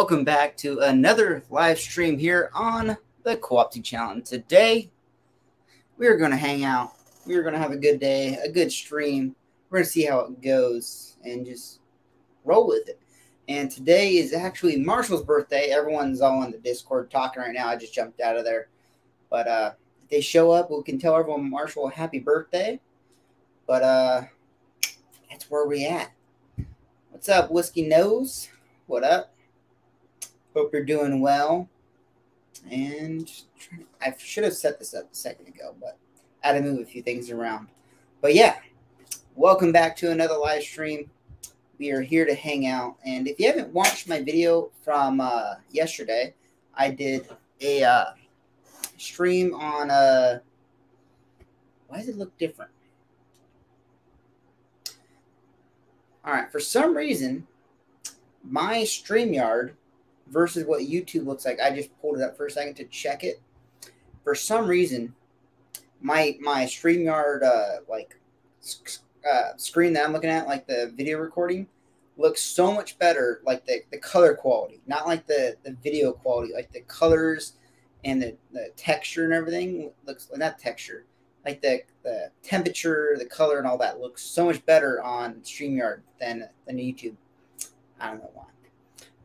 welcome back to another live stream here on the Co-opting Channel. Today, we're going to hang out. We're going to have a good day, a good stream. We're going to see how it goes and just roll with it. And today is actually Marshall's birthday. Everyone's all in the Discord talking right now. I just jumped out of there. But if they show up, we can tell everyone Marshall a happy birthday. But that's where we at. What's up, Whiskey Nose? What up? Hope you're doing well. And I should have set this up a second ago, but I had to move a few things around. But yeah, welcome back to another live stream. We are here to hang out. And if you haven't watched my video from yesterday, I did a stream on why does it look different? All right, for some reason, my StreamYard versus what YouTube looks like, I just pulled it up for a second to check it. For some reason, my StreamYard screen that I'm looking at, like the video recording, looks so much better, like the color quality, not like the video quality, like the colors and the texture and everything looks, not texture, like the temperature, the color and all that looks so much better on StreamYard than YouTube. I don't know why.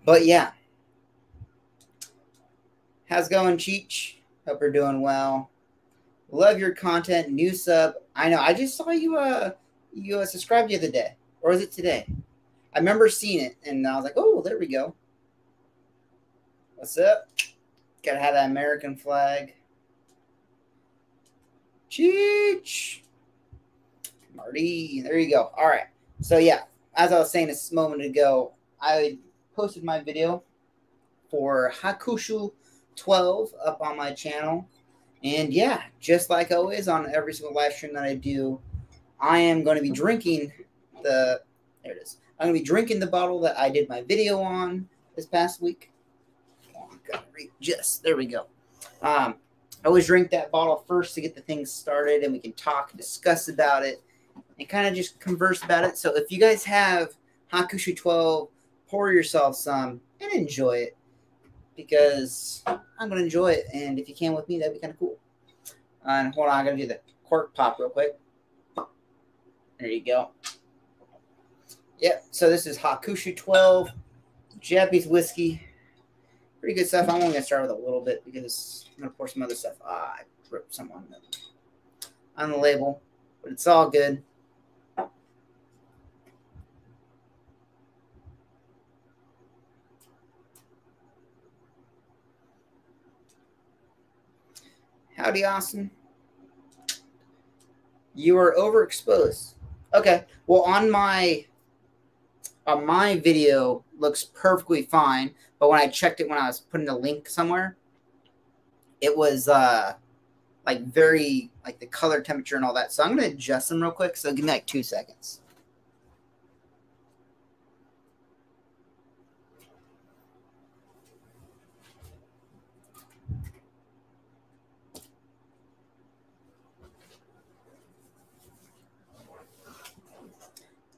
But yeah. How's it going, Cheech? Hope you're doing well. Love your content. New sub. I know. I just saw you subscribed the other day. Or is it today? I remember seeing it, and I was like, oh, there we go. What's up? Gotta have that American flag. Cheech. Marty. There you go. All right. So, yeah. As I was saying a moment ago, I posted my video for Hakushu 12 up on my channel. And yeah, just like always on every single live stream that I do, I am going to be drinking there it is. I'm going to be drinking the bottle that I did my video on this past week. Oh, there we go. I always drink that bottle first to get the thing started, and we can talk and discuss about it and kind of just converse about it. So if you guys have Hakushu 12, pour yourself some and enjoy it, because I'm going to enjoy it. And if you can with me, that'd be kind of cool. And hold on, I'm going to do the cork pop real quick. There you go. Yep, so this is Hakushu 12, Japanese whiskey. Pretty good stuff. I'm only going to start with a little bit because I'm going to pour some other stuff. I ripped some on the label, but it's all good. Howdy, Austin. You are overexposed. Okay. Well, on my video looks perfectly fine, but when I checked it when I was putting a link somewhere, it was like very like the color, temperature, and all that. So I'm gonna adjust them real quick. So give me like 2 seconds.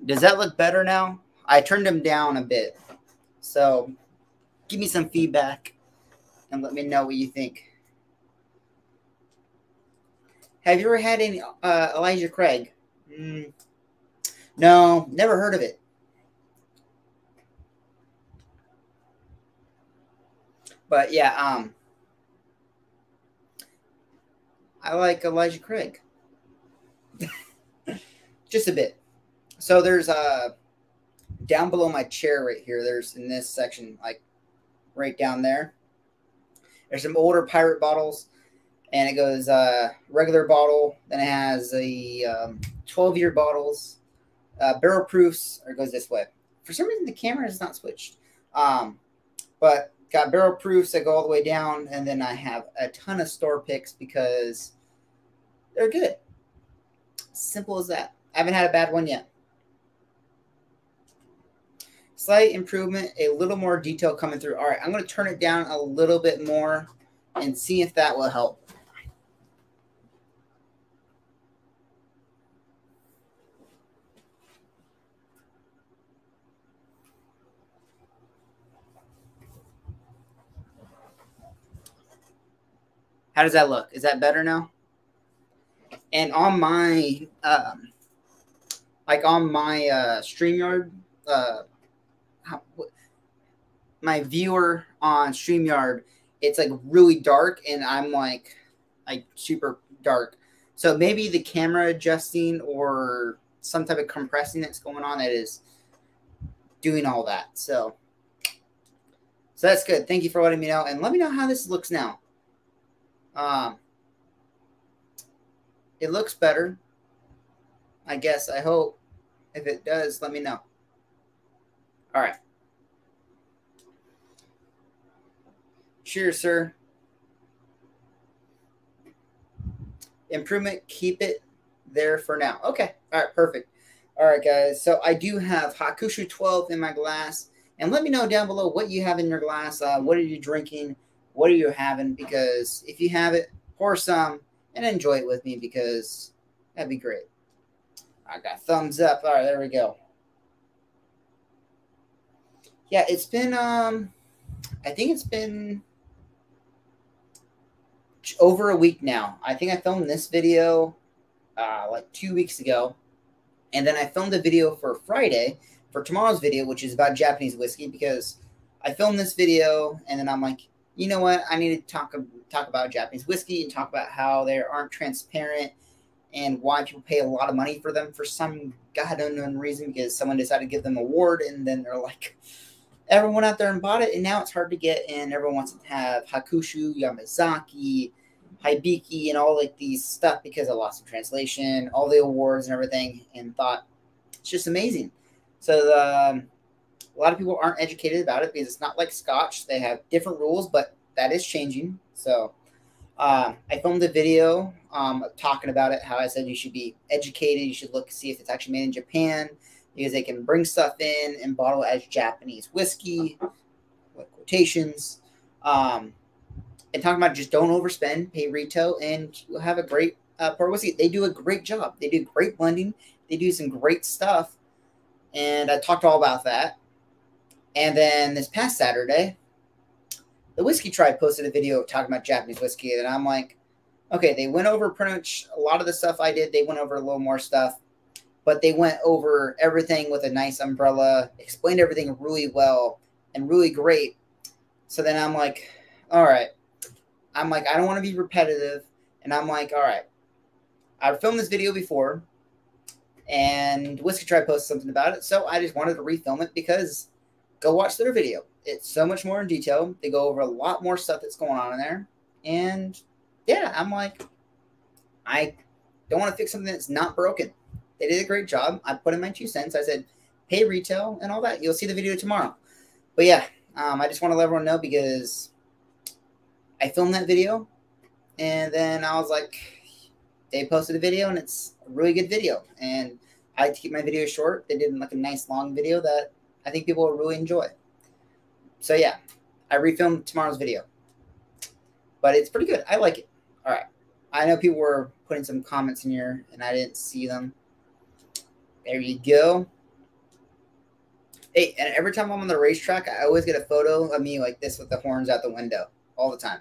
Does that look better now? I turned them down a bit. So give me some feedback and let me know what you think. Have you ever had any Elijah Craig? No, never heard of it. But yeah, I like Elijah Craig. Just a bit. So there's down below my chair right here, there's in this section, like right down there, there's some older pirate bottles, and it goes regular bottle, then it has a 12-year bottles, barrel proofs, or it goes this way. For some reason the camera is not switched, but got barrel proofs that go all the way down, and then I have a ton of store picks because they're good. Simple as that. I haven't had a bad one yet. Slight improvement, a little more detail coming through. All right, I'm going to turn it down a little bit more and see if that will help. How does that look? Is that better now? And on my StreamYard, my viewer on StreamYard, it's like really dark, and I'm like super dark. So maybe the camera adjusting or some type of compressing that's going on that is doing all that. So that's good. Thank you for letting me know, and let me know how this looks now. It looks better, I guess. I hope. If it does, let me know. All right. Cheers, sir. Improvement, keep it there for now. Okay. All right, perfect. All right, guys. So I do have Hakushu 12 in my glass. And let me know down below what you have in your glass. What are you drinking? What are you having? Because if you have it, pour some and enjoy it with me, because that'd be great. I got thumbs up. All right, there we go. Yeah, it's been, I think it's been over a week now. I think I filmed this video like 2 weeks ago. And then I filmed a video for Friday, for tomorrow's video, which is about Japanese whiskey, because I filmed this video and then I'm like, you know what? I need to talk about Japanese whiskey and talk about how they aren't transparent and why people pay a lot of money for them for some god unknown reason, because someone decided to give them an award, and then they're like, everyone out there and bought it, and now it's hard to get, and everyone wants to have Hakushu, Yamazaki, Hibiki, and all like these stuff because of loss of translation, all the awards and everything, and thought it's just amazing. So a lot of people aren't educated about it because it's not like Scotch. They have different rules, but that is changing. So I filmed a video talking about it, how I said you should be educated. You should look, see if it's actually made in Japan, because they can bring stuff in and bottle it as Japanese whiskey, with quotations. And talking about just don't overspend, pay retail, and you'll have a great pour whiskey. They do a great job. They do great blending. They do some great stuff. And I talked all about that. And then this past Saturday, the Whiskey Tribe posted a video talking about Japanese whiskey. And I'm like, okay, they went over pretty much a lot of the stuff I did. They went over a little more stuff. But they went over everything with a nice umbrella, explained everything really well and really great. So then I'm like, all right. I don't want to be repetitive. And I'm like, all right. I filmed this video before, and Whiskey Tribe posted something about it. So I just wanted to refilm it, because go watch their video. It's so much more in detail. They go over a lot more stuff that's going on in there. And yeah, I'm like, I don't want to fix something that's not broken. They did a great job. I put in my 2 cents. I said, pay retail and all that. You'll see the video tomorrow. But yeah, I just want to let everyone know, because I filmed that video, and then I was like, they posted a video, and it's a really good video. And I like to keep my videos short. They did like a nice long video that I think people will really enjoy. So yeah, I refilmed tomorrow's video, but it's pretty good. I like it. All right. I know people were putting some comments in here, and I didn't see them. There you go. Hey, and every time I'm on the racetrack, I always get a photo of me like this with the horns out the window all the time.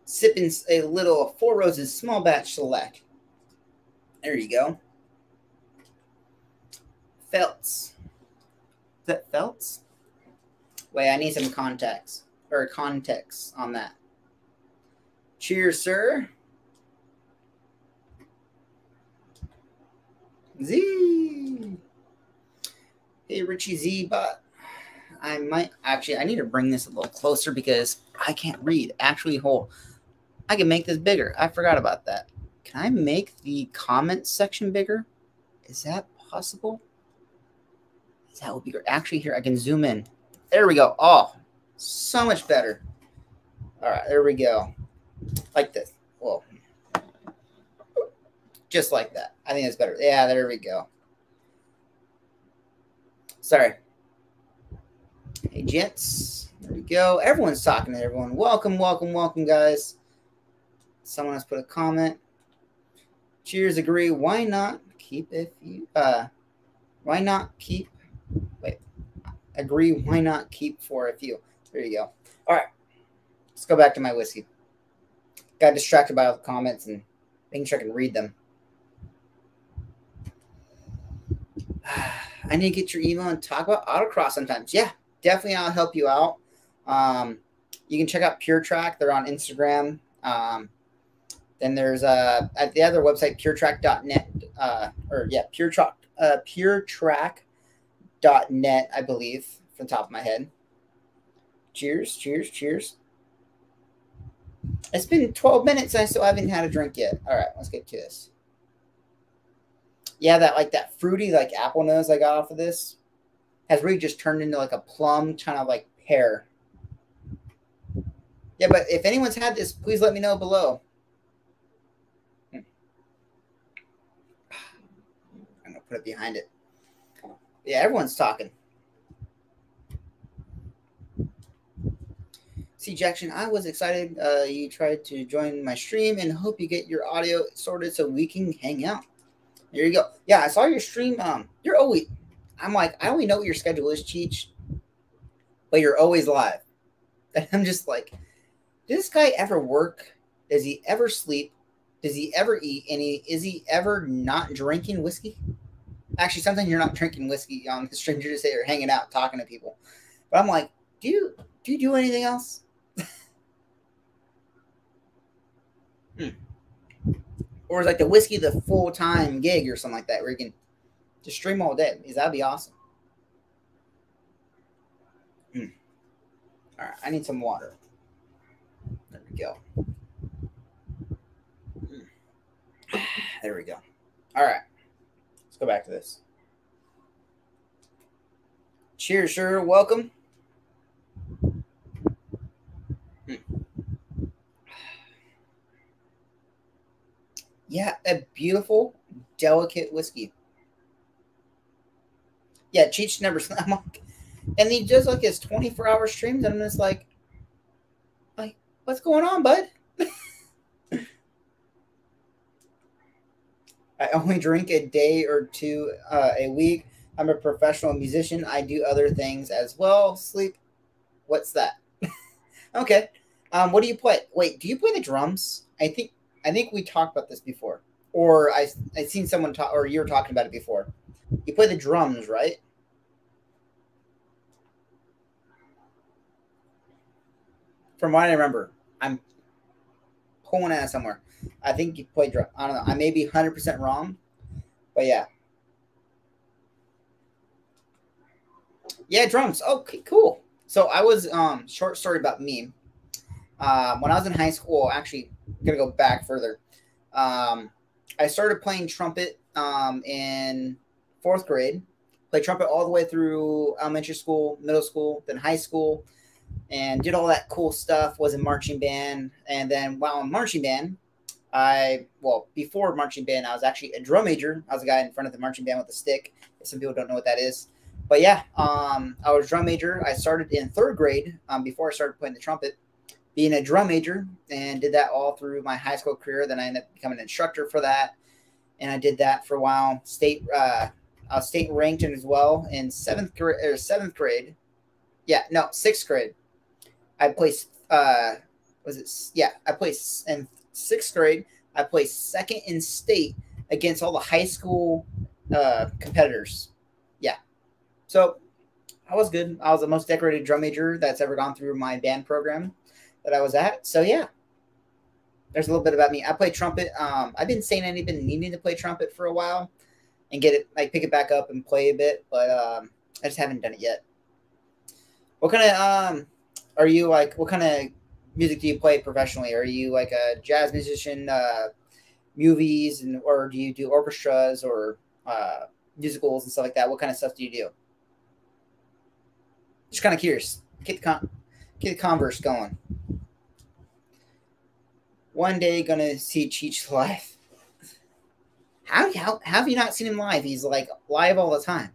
Sipping a little Four Roses small batch select. There you go. Feltz. Is that Feltz? Wait, I need some context on that. Cheers, sir. Z. Hey, Richie Z, but I need to bring this a little closer, because I can't read. Actually, I can make this bigger. I forgot about that. Can I make the comment section bigger? Is that possible? That would be great. Actually, here, I can zoom in. There we go. Oh, so much better. All right, there we go. Like this. Whoa. Just like that. I think that's better. Yeah, there we go. Sorry. Hey, gents. There we go. Everyone's talking to everyone. Welcome, welcome, welcome, guys. Someone has put a comment. Cheers, agree. Why not keep if you why not keep agree, why not keep for a few? There you go. All right. Let's go back to my whiskey. Got distracted by all the comments and making sure I can read them. I need to get your email and talk about autocross sometimes. Yeah, definitely. I'll help you out. You can check out Pure Track. They're on Instagram. Then there's at the other website, puretrack.net, puretrack.net, I believe, from the top of my head. Cheers, cheers, cheers. It's been 12 minutes and I still haven't had a drink yet. All right, let's get to this. Yeah, that fruity, like apple nose I got off of this has really just turned into like a plum kind of like pear. Yeah, but if anyone's had this, please let me know below. I'm going to put it behind it. Yeah, everyone's talking. See, Jackson, I was excited you tried to join my stream and hope you get your audio sorted so we can hang out. There you go. Yeah, I saw your stream. You're always, I'm like, I only know what your schedule is, Cheech, but you're always live. And I'm just like, does this guy ever work? Does he ever sleep? Does he ever eat? And is he ever not drinking whiskey? Actually, sometimes you're not drinking whiskey on the stream. You're just there hanging out, talking to people. But I'm like, do you do anything else? Or is like the whiskey the full-time gig or something like that where you can just stream all day? Because that'd be awesome. All right, I need some water. There we go. There we go. All right, let's go back to this. Cheers, sir. Welcome. Yeah, a beautiful, delicate whiskey. Yeah, Cheech never. I'm like, and he does like his 24-hour streams, and I'm just like, what's going on, bud? I only drink a day or two a week. I'm a professional musician. I do other things as well. Sleep. What's that? Okay. What do you play? Wait, do you play the drums? I think we talked about this before, or I seen someone talk, or you were talking about it before. You play the drums, right? From what I remember, I'm pulling out somewhere. I think you play drum. I don't know. I may be 100% wrong, but yeah. Yeah, drums. Okay, cool. So I was short story about me. When I was in high school, actually, I'm gonna go back further. I started playing trumpet in 4th grade. Played trumpet all the way through elementary school, middle school, then high school, and did all that cool stuff. Was in marching band, and then while in marching band, before marching band, I was actually a drum major. I was a guy in front of the marching band with a stick. Some people don't know what that is. But yeah, I was a drum major. I started in 3rd grade before I started playing the trumpet, being a drum major, and did that all through my high school career. Then I ended up becoming an instructor for that, and I did that for a while. I was state ranked as well in 7th grade. Yeah, no, 6th grade. I placed. I placed in 6th grade. I placed 2nd in state against all the high school competitors. Yeah. So I was good. I was the most decorated drum major that's ever gone through my band program that I was at. So yeah, there's a little bit about me. I play trumpet. I've been saying I've been needing to play trumpet for a while and get it, like pick it back up and play a bit, but I just haven't done it yet. What kind of are you like? What kind of music do you play professionally? Are you like a jazz musician, movies, or do you do orchestras or musicals and stuff like that? What kind of stuff do you do? Just kind of curious. Get the converse going. One day, gonna see Cheech live. How have you not seen him live? He's like live all the time.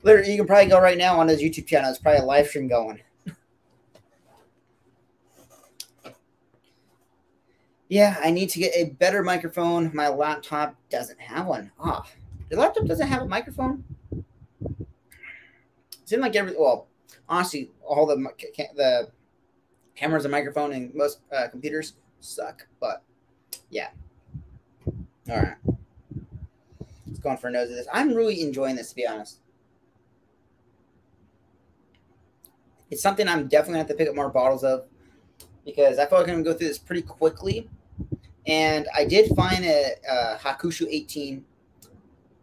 Literally, you can probably go right now on his YouTube channel. It's probably a live stream going. Yeah, I need to get a better microphone. My laptop doesn't have one. The laptop doesn't have a microphone? It seemed like honestly, all the cameras and microphone and most computers suck. But yeah. All right. Let's go on for a nose of this. I'm really enjoying this, to be honest. It's something I'm definitely going to have to pick up more bottles of because I feel like I'm going to go through this pretty quickly. And I did find a Hakushu 18,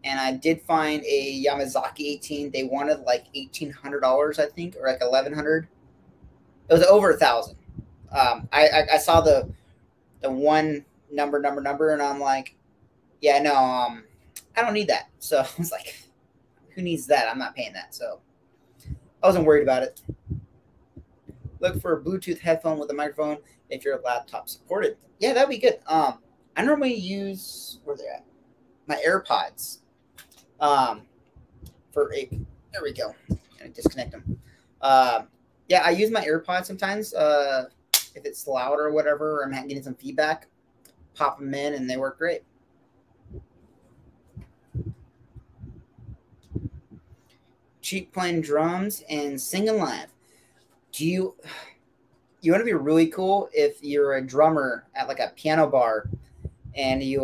and I did find a Yamazaki 18. They wanted like $1,800, I think, or like $1,100. It was over $1,000. I saw the one number, and I'm like, yeah, no, I don't need that. So I was like, who needs that? I'm not paying that. So I wasn't worried about it. Look for a Bluetooth headphone with a microphone if your laptop supported. Yeah, that'd be good. I normally use, where they're at, my AirPods. There we go. Gonna disconnect them. Yeah, I use my AirPods sometimes. If it's loud or whatever, or I'm getting some feedback, pop them in and they work great. Cheap playing drums and singing live. Do you want to be really cool if you're a drummer at like a piano bar and you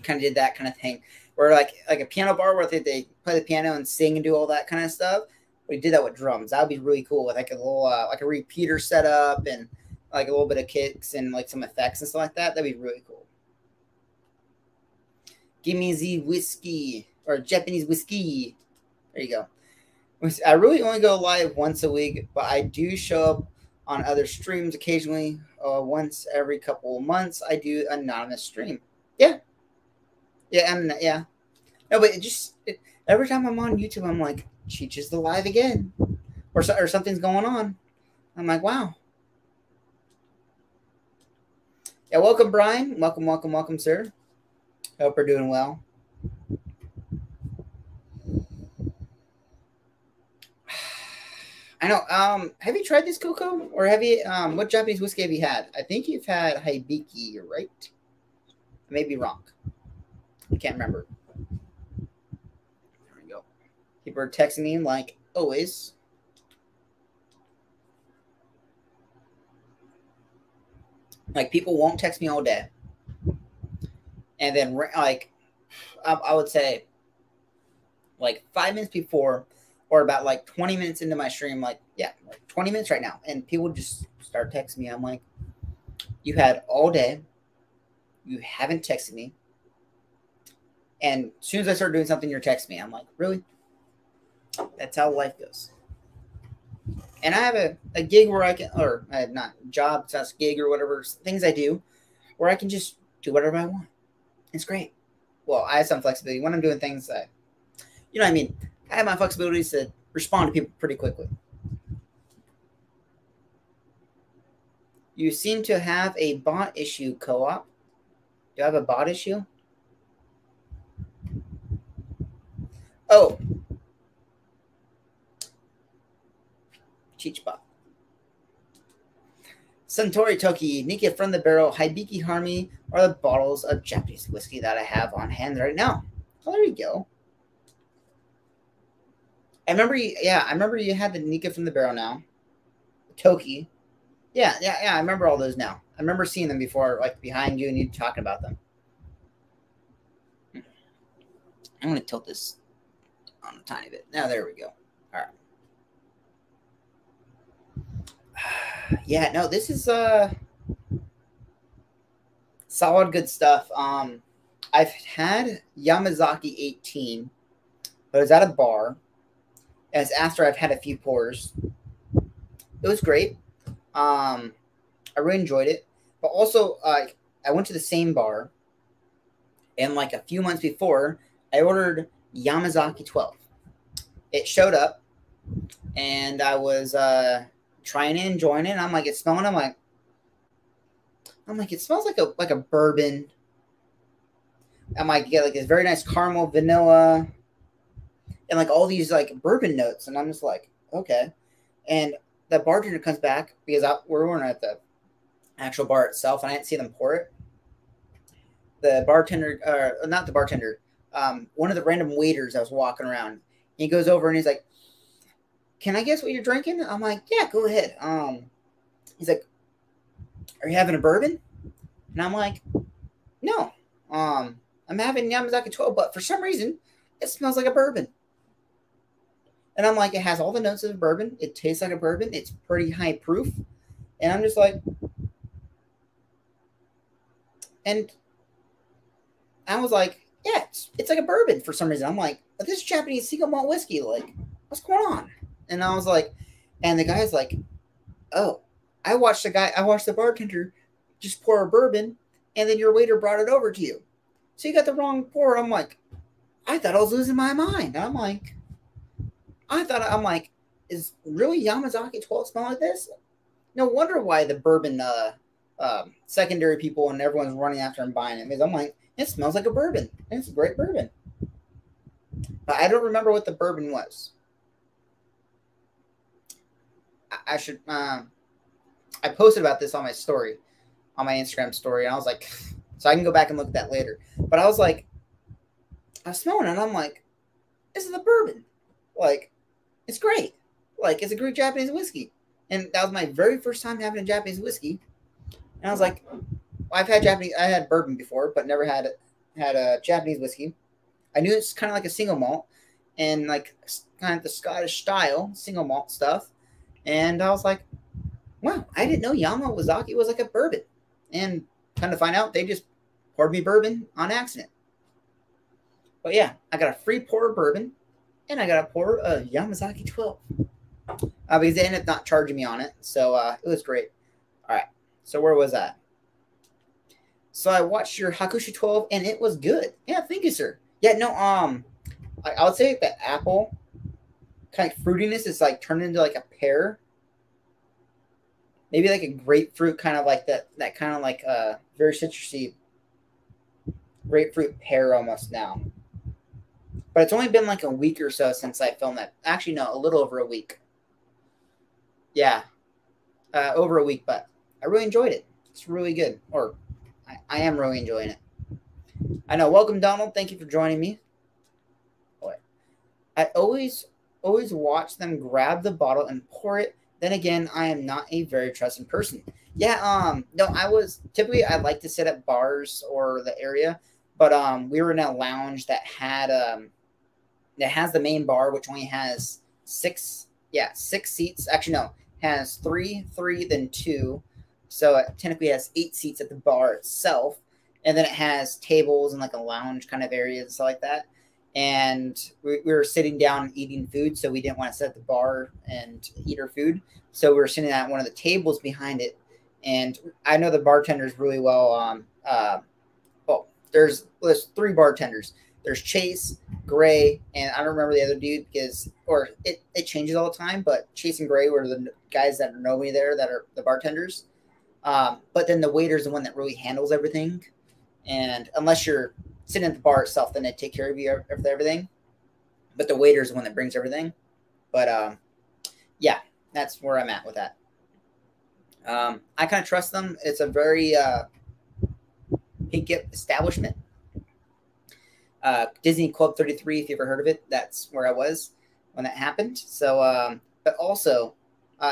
kind of did that kind of thing where like a piano bar where they play the piano and sing and do all that kind of stuff. We did that with drums. That would be really cool with like a little like a repeater setup and like a little bit of kicks and like some effects and stuff like that. That'd be really cool. Give me the whiskey or Japanese whiskey. There you go. I really only go live once a week, but I do show up on other streams occasionally. Once every couple of months, I do an anonymous stream. Yeah. Yeah. No, but every time I'm on YouTube, I'm like, Cheech is the live again. Or something's going on. I'm like, wow. Yeah, welcome, Brian. Welcome, sir. Hope we're doing well. I know. Have you tried this, Coco? Or have you? What Japanese whiskey have you had? I think you've had Hibiki, right? I may be wrong. I can't remember. There we go. People are texting me like always. Like people won't text me all day, and then like I would say like 5 minutes before. Or about like 20 minutes into my stream, like 20 minutes right now. And people just start texting me. I'm like, you had all day. You haven't texted me. And as soon as I start doing something, you're texting me. I'm like, really? That's how life goes. And I have a gig where I can, or I have not job, that's gig or whatever, things I do, where I can just do whatever I want. It's great. Well, I have some flexibility when I'm doing things that, you know what I mean? I have my flexibilities to respond to people pretty quickly. You seem to have a bot issue, Co-op. Do I have a bot issue? Oh. Cheech bot. Suntory Toki, Nikka from the Barrel, Hibiki Harmony are the bottles of Japanese whiskey that I have on hand right now. Oh, there you go. I remember you had the Nikka from the Barrel now. Toki. Yeah, I remember all those now. I remember seeing them before, like behind you and you talking about them. I'm going to tilt this on a tiny bit. Now, there we go. All right. Yeah, no, this is solid, good stuff. I've had Yamazaki 18, but it was at a bar. As after I've had a few pours. It was great. I really enjoyed it. But also, I went to the same bar, and like a few months before, I ordered Yamazaki 12. It showed up, and I was trying it, enjoying it. And I'm like, it's smelling. I'm like, it smells like a bourbon. I might get like this very nice caramel, vanilla. And like all these like bourbon notes, and I'm just like, okay. And the bartender comes back because we weren't at the actual bar itself, and I didn't see them pour it. The bartender, not the bartender, one of the random waiters that was walking around, he goes over and he's like, can I guess what you're drinking? I'm like, yeah, go ahead. He's like, are you having a bourbon? And I'm like, no. I'm having Yamazaki 12, but for some reason, it smells like a bourbon. And I'm like, it has all the notes of a bourbon. It tastes like a bourbon. It's pretty high proof. And I'm just like, and I was like, yeah, it's like a bourbon for some reason. I'm like, but this is Japanese single malt whiskey. Like, what's going on? And I was like, and the guy's like, oh, I watched the bartender just pour a bourbon, and then your waiter brought it over to you. So you got the wrong pour. I'm like, I thought I was losing my mind. I'm like, is really Yamazaki 12 smell like this? No wonder why the bourbon secondary people and everyone's running after and buying it. Because I'm like, it smells like a bourbon. And it's a great bourbon. But I don't remember what the bourbon was. I should. I posted about this on my story, on my Instagram story. And I was like, so I can go back and look at that later. But I was like, I was smelling it. And I'm like, this is a bourbon. Like, it's great. Like, it's a great Japanese whiskey. And that was my very first time having a Japanese whiskey. And I was like, I had bourbon before, but never had a Japanese whiskey. I knew it's kind of like a single malt and like kind of the Scottish style single malt stuff. And I was like, wow, I didn't know Yamazaki was like a bourbon. And kind of find out they just poured me bourbon on accident. But yeah, I got a free pour of bourbon and I got a pour of Yamazaki 12. Because they ended up not charging me on it. So it was great. All right. So where was I? So I watched your Hakushu 12 and it was good. Yeah, thank you, sir. Yeah, no, I would say the apple kind of fruitiness is like turned into like a pear. Maybe like a grapefruit, kind of like that kind of like very citrusy grapefruit pear almost now. But it's only been like a week or so since I filmed that. Actually, no, a little over a week. Yeah, over a week, but I really enjoyed it. It's really good. Or I am really enjoying it. I know. Welcome, Donald. Thank you for joining me. Boy, I always watch them grab the bottle and pour it. Then again, I am not a very trusting person. Yeah, no, I like to sit at bars or the area, but we were in a lounge that had that has the main bar, which only has six seats. Actually, no, has three, then two. So it technically has 8 seats at the bar itself. And then it has tables and like a lounge kind of area and stuff like that. And we were sitting down and eating food, so we didn't want to sit at the bar and eat our food. So we were sitting at one of the tables behind it. And I know the bartenders really well. There's 3 bartenders. There's Chase, Gray, and I don't remember the other dude it changes all the time. But Chase and Gray were the guys that know me there that are the bartenders. But then the waiter's the one that really handles everything. And unless you're sitting at the bar itself, then they take care of you of everything. But the waiter's the one that brings everything. But yeah, that's where I'm at with that. I kind of trust them. It's a very pink establishment. Disney Club 33, if you ever heard of it, that's where I was when that happened. So, but also,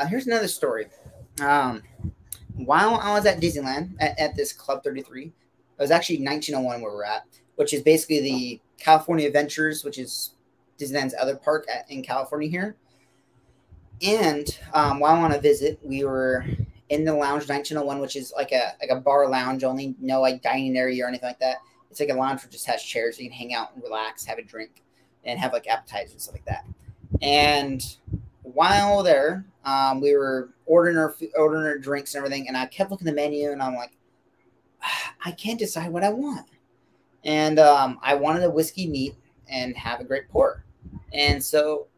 here's another story. While I was at Disneyland at this Club 33, it was actually 1901 where we're at, which is basically the California Adventures, which is Disneyland's other park in California here. And while on a visit, we were in the lounge 1901, which is like a bar lounge only, no like dining area or anything like that. It's like a lounge that just has chairs so you can hang out and relax, have a drink, and have like appetizers and stuff like that. And while there, we were ordering our drinks and everything, and I kept looking at the menu, and I'm like, I can't decide what I want. And I wanted a whiskey neat and have a great pour. And so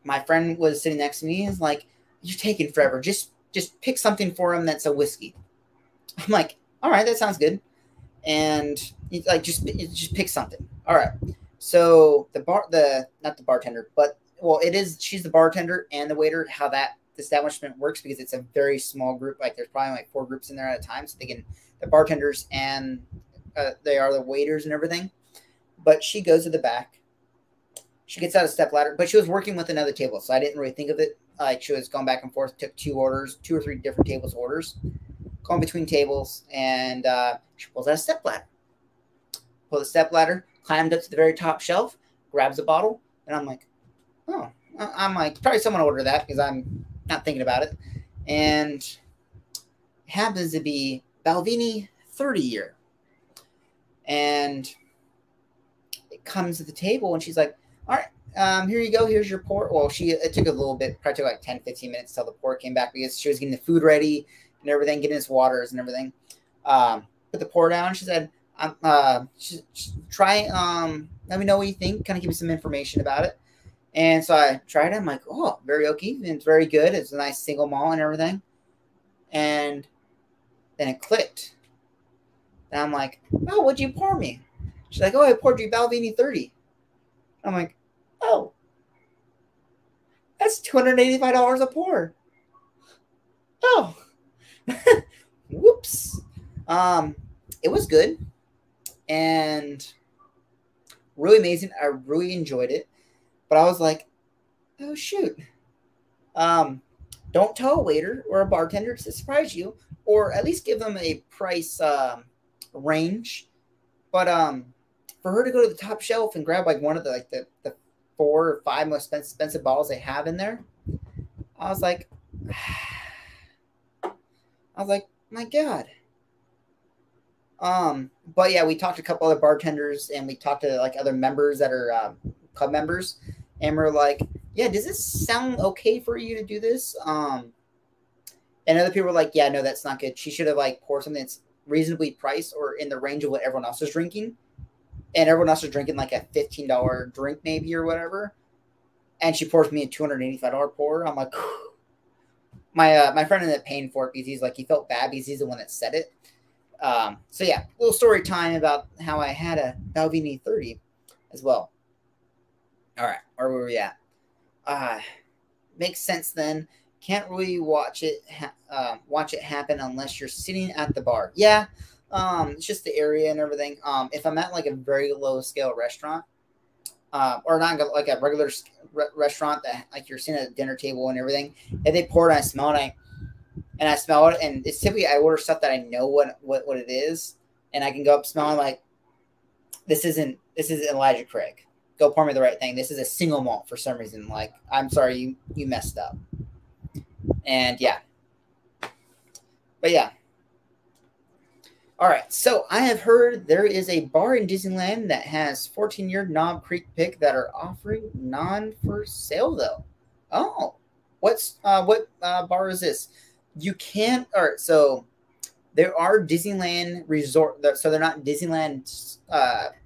my friend was sitting next to me and was like, you're taking forever. Just pick something for him that's a whiskey. I'm like, all right, that sounds good. And he's like, just pick something. All right. So not the bartender, but she's the bartender and the waiter, how that establishment works, because it's a very small group. Like there's probably like 4 groups in there at a time. So the bartenders and they are the waiters and everything. But she goes to the back She gets out a step ladder, but she was working with another table, so I didn't really think of it. Like she was going back and forth, took 2 orders, 2 or 3 different tables orders, going between tables, and she pulls out a step ladder. Pulled the step ladder, climbed up to the very top shelf, grabs a bottle, and I'm like, oh, I'm like, probably someone ordered that because I'm not thinking about it. And it happens to be Balvenie 30 year. And it comes to the table and she's like, all right, here you go. Here's your pour. Well, it took a little bit, probably took like 10, 15 minutes till the pour came back because she was getting the food ready and everything, getting his waters and everything. Put the pour down. She said, try, let me know what you think. Kind of give me some information about it. And so I tried it. I'm like, oh, very oaky. It's very good. It's a nice single malt and everything. And then it clicked. And I'm like, oh, what'd you pour me? She's like, oh, I poured you Balvenie 30. I'm like, oh, that's $285 a pour. Oh, whoops. It was good and really amazing. I really enjoyed it, but I was like, oh shoot. Don't tell a waiter or a bartender to surprise you, or at least give them a price range. But for her to go to the top shelf and grab like one of the 4 or 5 most expensive bottles they have in there, I was like, my God. But yeah, we talked to a couple other bartenders and we talked to like other members that are club members, and we're like, yeah, does this sound okay for you to do this? And other people were like, yeah, no, that's not good. She should have like poured something that's reasonably priced or in the range of what everyone else is drinking. And everyone else is drinking like a $15 drink maybe or whatever. And she pours me a $285 pour. I'm like, my friend ended up paying for it because he's like, he felt bad because he's the one that said it. So yeah, little story time about how I had a Balvenie 30 as well. All right, where were we at? Makes sense then. Can't really watch it happen unless you're sitting at the bar. Yeah, it's just the area and everything. If I'm at like a very low scale restaurant, or not like a regular restaurant that like you're sitting at a dinner table and everything, if they pour it, I smell it, and I smell it, and it's typically I order stuff that I know what it is, and I can go up smelling like this isn't Elijah Craig. Go pour me the right thing. This is a single malt for some reason. Like, I'm sorry, you messed up. And yeah. But yeah. All right. So I have heard there is a bar in Disneyland that has 14-year Knob Creek pick that are offering non for sale though. Oh, what bar is this? You can't. All right. So there are Disneyland resort. So they're not Disneyland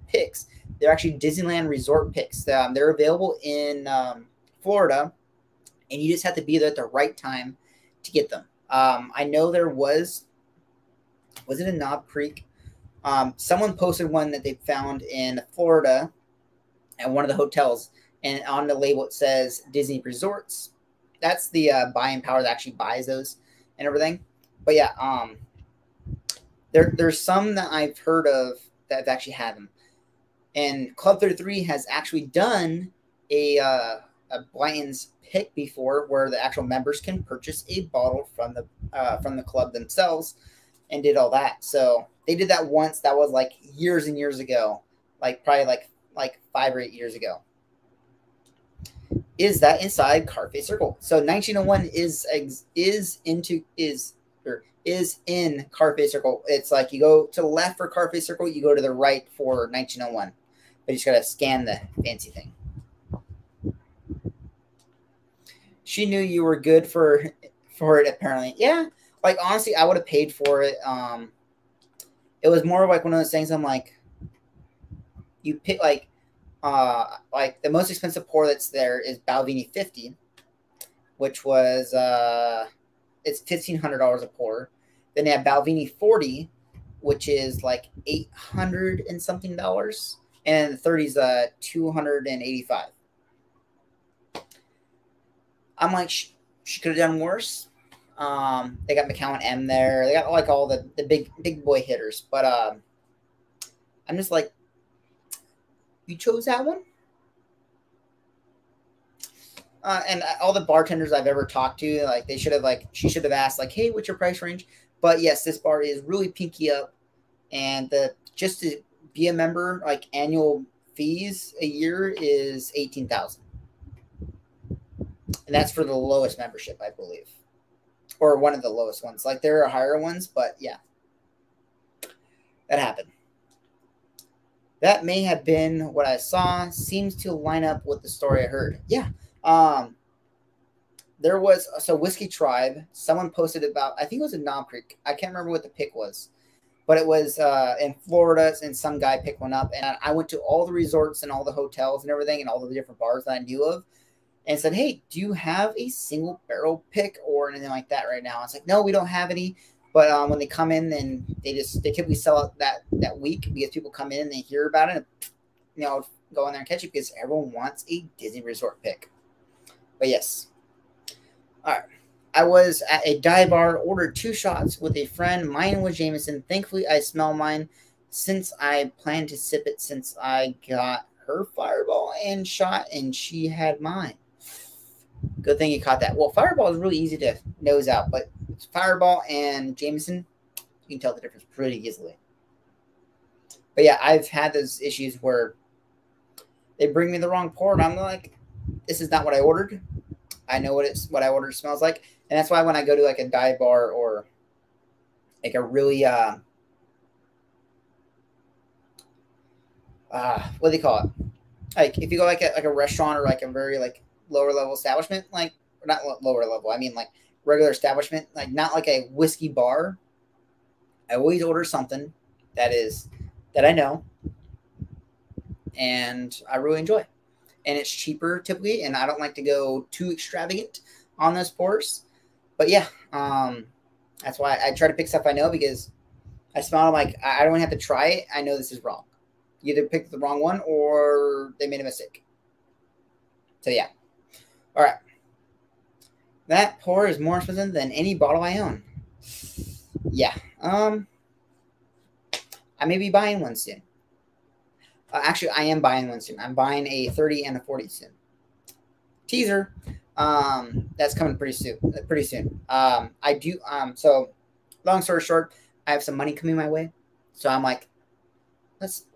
picks. They're actually Disneyland resort picks. They're available in Florida, and you just have to be there at the right time to get them. I know there was it in Knob Creek? Someone posted one that they found in Florida at one of the hotels, and on the label it says Disney Resorts. That's the buying power that actually buys those and everything. But yeah, there's some that I've heard of that have actually had them. And Club 33 has actually done a Blanton's pick before, where the actual members can purchase a bottle from the club themselves, and did all that. So they did that once. That was like years and years ago, like probably like 5 or 8 years ago. Is that inside Carface Circle? So 1901 is in Carface Circle. It's like you go to the left for Carface Circle, you go to the right for 1901. But you just gotta scan the fancy thing. She knew you were good for it, apparently. Yeah, like honestly, I would have paid for it. It was more like one of those things. I'm like, you pick like the most expensive pour that's there is Balvenie 50, which was it's $1,500 a pour. Then they have Balvenie 40, which is like $800 and something dollars. And the 30's $285. I'm like, she could have done worse. They got Macallan M there. They got like all the big boy hitters. But I'm just like, you chose that one? And all the bartenders I've ever talked to, like she should have asked like, hey, what's your price range? But yes, this bar is really pinky up, and just to be a member, like annual fees a year is 18,000, and that's for the lowest membership, I believe, or one of the lowest ones. Like there are higher ones, but yeah, that happened. That may have been what I saw. Seems to line up with the story I heard. Yeah. There was Whiskey Tribe. Someone posted about, I think it was in Knob Creek. I can't remember what the pick was, but it was in Florida, and some guy picked one up. And I went to all the resorts and all the hotels and everything and all the different bars that I knew of, and said, hey, do you have a single barrel pick or anything like that right now? I was like, no, we don't have any. But when they come in, then they typically sell out that week because people come in and they hear about it and, go in there and catch it because everyone wants a Disney resort pick. But yes. All right. I was at a dive bar, ordered 2 shots with a friend. Mine was Jameson. Thankfully, I smell mine since I planned to sip it since I got her Fireball and shot, and she had mine. Good thing you caught that. Well, Fireball is really easy to nose out, but Fireball and Jameson, you can tell the difference pretty easily. But yeah, I've had those issues where they bring me the wrong pour, and I'm like, this is not what I ordered. I know what I ordered smells like, and that's why when I go to like a dive bar or like a really what do they call it? Like if you go like a restaurant or like a very like lower level establishment, like not lower level, I mean like regular establishment, like not like a whiskey bar. I always order something that I know and I really enjoy. And it's cheaper typically, and I don't like to go too extravagant on those pours. But yeah, that's why I try to pick stuff I know because I smell them like I don't have to try it. I know this is wrong. You either picked the wrong one or they made a mistake. So yeah. All right. That pour is more expensive than any bottle I own. Yeah. I may be buying one soon. Actually, I am buying one soon. I'm buying a 30 and a 40 soon. Teaser. That's coming pretty soon. I do. So, long story short, I have some money coming my way. So I'm like, let's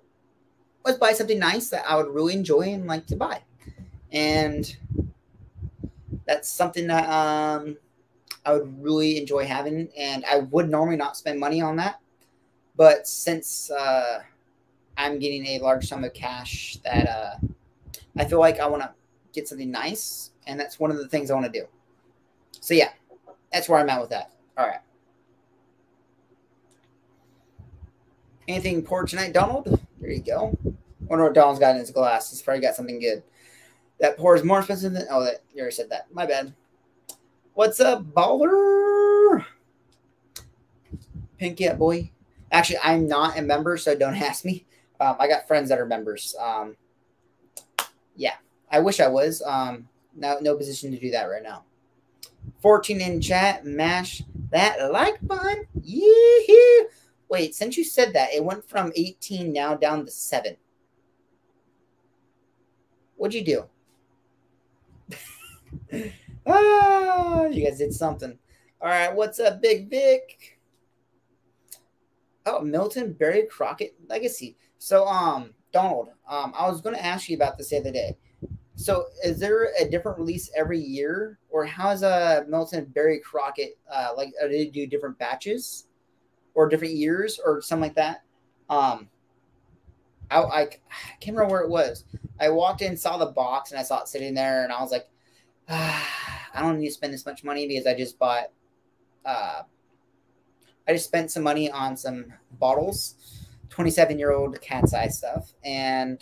buy something nice that I would really enjoy and like to buy. And that's something that I would really enjoy having. And I would normally not spend money on that. But since I'm getting a large sum of cash that I feel like I want to get something nice, and that's one of the things I want to do. So yeah, that's where I'm at with that. All right. Anything pour tonight, Donald? There you go. Wonder what Donald's got in his glass. He's probably got something good. That pour is more expensive than... Oh, you already said that. My bad. What's up, baller? Pink yet, boy? Actually, I'm not a member, so don't ask me. I got friends that are members. Yeah, I wish I was. No position to do that right now. 14 in chat. Mash that like button. Yee-hoo. Wait, since you said that, it went from 18 now down to 7. What'd you do? You guys did something. All right, what's up, Big Vic? Oh, Milton Barry Crockett Legacy. So, Donald, I was going to ask you about this the other day. So, is there a different release every year, or how's Milton Barry Crockett like? Do they do different batches, or different years, or something like that? I can't remember where it was. I walked in, saw the box, and I saw it sitting there, and I was like, I don't need to spend this much money because I just bought. I just spent some money on some bottles, 27-year-old cat's eye stuff, and